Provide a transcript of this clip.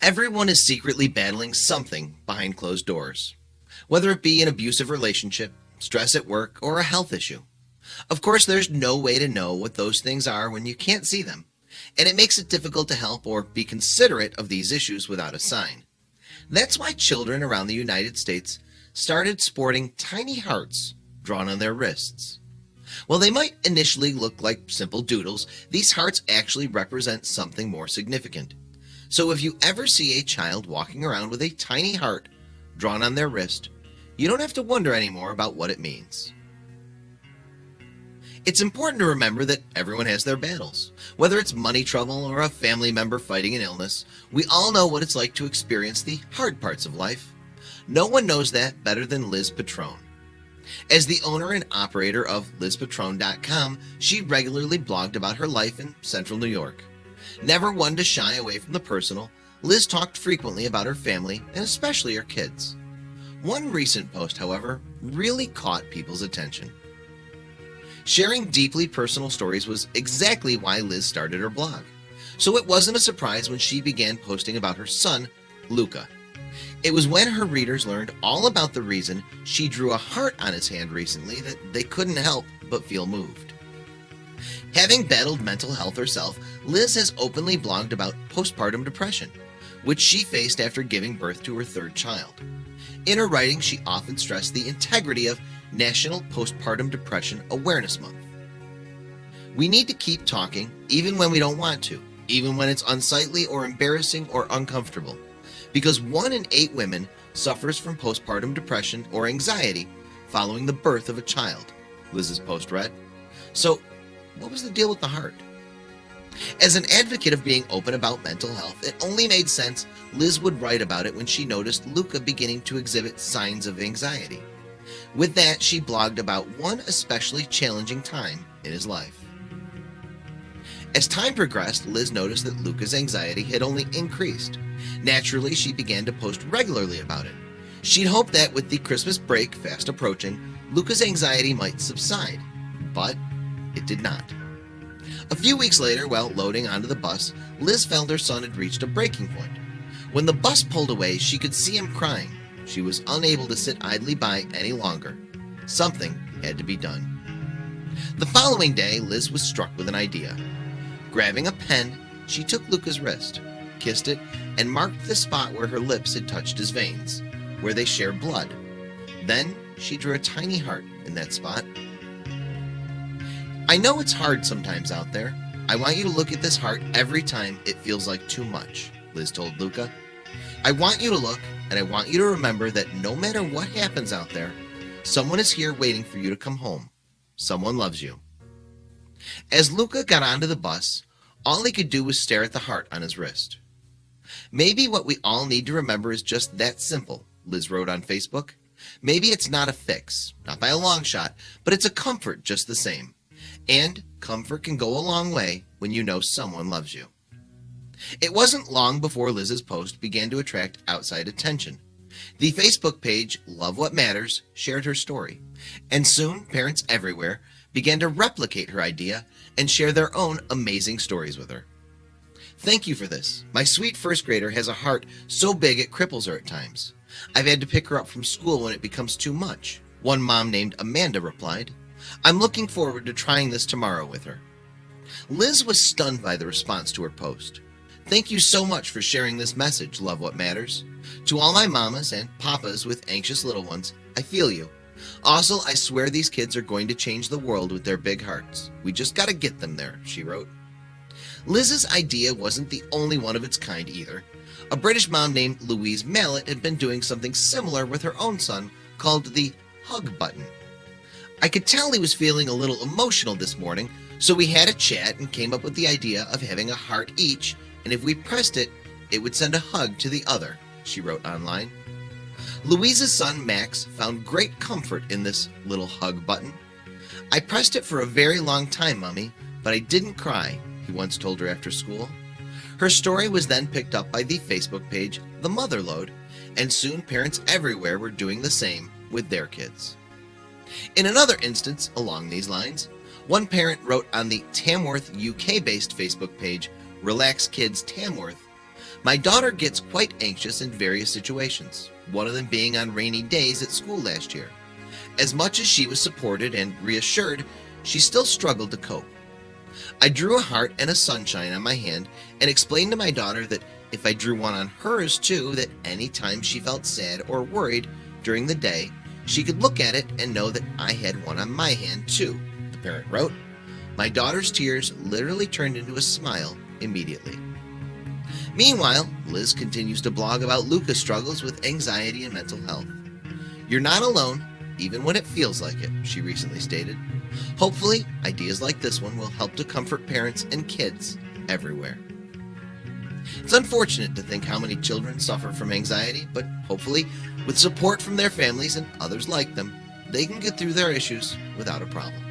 Everyone is secretly battling something behind closed doors, whether it be an abusive relationship, stress at work, or a health issue. Of course, there's no way to know what those things are when you can't see them, and it makes it difficult to help or be considerate of these issues without a sign. That's why children around the United States started sporting tiny hearts drawn on their wrists. While they might initially look like simple doodles, these hearts actually represent something more significant. So if you ever see a child walking around with a tiny heart drawn on their wrist, you don't have to wonder anymore about what it means. It's important to remember that everyone has their battles. Whether it's money trouble or a family member fighting an illness, we all know what it's like to experience the hard parts of life. No one knows that better than Liz Petrone. As the owner and operator of LizPetrone.com, she regularly blogged about her life in central New York. Never one to shy away from the personal, Liz talked frequently about her family and especially her kids. One recent post, however, really caught people's attention. Sharing deeply personal stories was exactly why Liz started her blog. So it wasn't a surprise when she began posting about her son, Luca. It was when her readers learned all about the reason she drew a heart on his hand recently that they couldn't help but feel moved. Having battled mental health herself, Liz has openly blogged about postpartum depression, which she faced after giving birth to her third child. In her writing, she often stressed the integrity of National Postpartum Depression Awareness Month. We need to keep talking even when we don't want to, even when it's unsightly or embarrassing or uncomfortable, because 1 in 8 women suffers from postpartum depression or anxiety following the birth of a child, Liz's post read. So, what was the deal with the heart? As an advocate of being open about mental health, it only made sense Liz would write about it when she noticed Luca beginning to exhibit signs of anxiety. With that, she blogged about one especially challenging time in his life. As time progressed, Liz noticed that Luca's anxiety had only increased. Naturally, she began to post regularly about it. She'd hoped that with the Christmas break fast approaching, Luca's anxiety might subside, but it did not. A few weeks later, while loading onto the bus, Liz felt her son had reached a breaking point. When the bus pulled away, she could see him crying. She was unable to sit idly by any longer. Something had to be done. The following day, Liz was struck with an idea. Grabbing a pen, she took Luca's wrist, kissed it, and marked the spot where her lips had touched his veins, where they share blood. Then she drew a tiny heart in that spot. I know it's hard sometimes out there. I want you to look at this heart every time it feels like too much, Liz told Luca. I want you to look, and I want you to remember that no matter what happens out there, someone is here waiting for you to come home. Someone loves you. As Luca got onto the bus, all he could do was stare at the heart on his wrist. Maybe what we all need to remember is just that simple, Liz wrote on Facebook. Maybe it's not a fix, not by a long shot, but it's a comfort just the same. And comfort can go a long way when you know someone loves you. It wasn't long before Liz's post began to attract outside attention. The Facebook page Love What Matters shared her story, and soon parents everywhere began to replicate her idea and share their own amazing stories with her. Thank you for this. My sweet first grader has a heart so big it cripples her at times. I've had to pick her up from school when it becomes too much. One mom named Amanda replied, I'm looking forward to trying this tomorrow with her. Liz was stunned by the response to her post. Thank you so much for sharing this message, Love What Matters. To all my mamas and papas with anxious little ones, I feel you. Also, I swear these kids are going to change the world with their big hearts. We just gotta get them there, she wrote. Liz's idea wasn't the only one of its kind either. A British mom named Louise Mallet had been doing something similar with her own son called the hug button. I could tell he was feeling a little emotional this morning, so we had a chat and came up with the idea of having a heart each, and if we pressed it, it would send a hug to the other, she wrote online. Louise's son Max found great comfort in this little hug button. I pressed it for a very long time, Mummy, but I didn't cry, he once told her after school. Her story was then picked up by the Facebook page The Motherload, and soon parents everywhere were doing the same with their kids. In another instance along these lines, one parent wrote on the Tamworth UK-based Facebook page Relax Kids Tamworth, My daughter gets quite anxious in various situations, one of them being on rainy days at school last year. As much as she was supported and reassured, she still struggled to cope. I drew a heart and a sunshine on my hand and explained to my daughter that if I drew one on hers too, that anytime she felt sad or worried during the day, she could look at it and know that I had one on my hand too, the parent wrote. My daughter's tears literally turned into a smile immediately. Meanwhile, Liz continues to blog about Luca's struggles with anxiety and mental health. You're not alone, even when it feels like it, she recently stated. Hopefully, ideas like this one will help to comfort parents and kids everywhere. It's unfortunate to think how many children suffer from anxiety, but hopefully, with support from their families and others like them, they can get through their issues without a problem.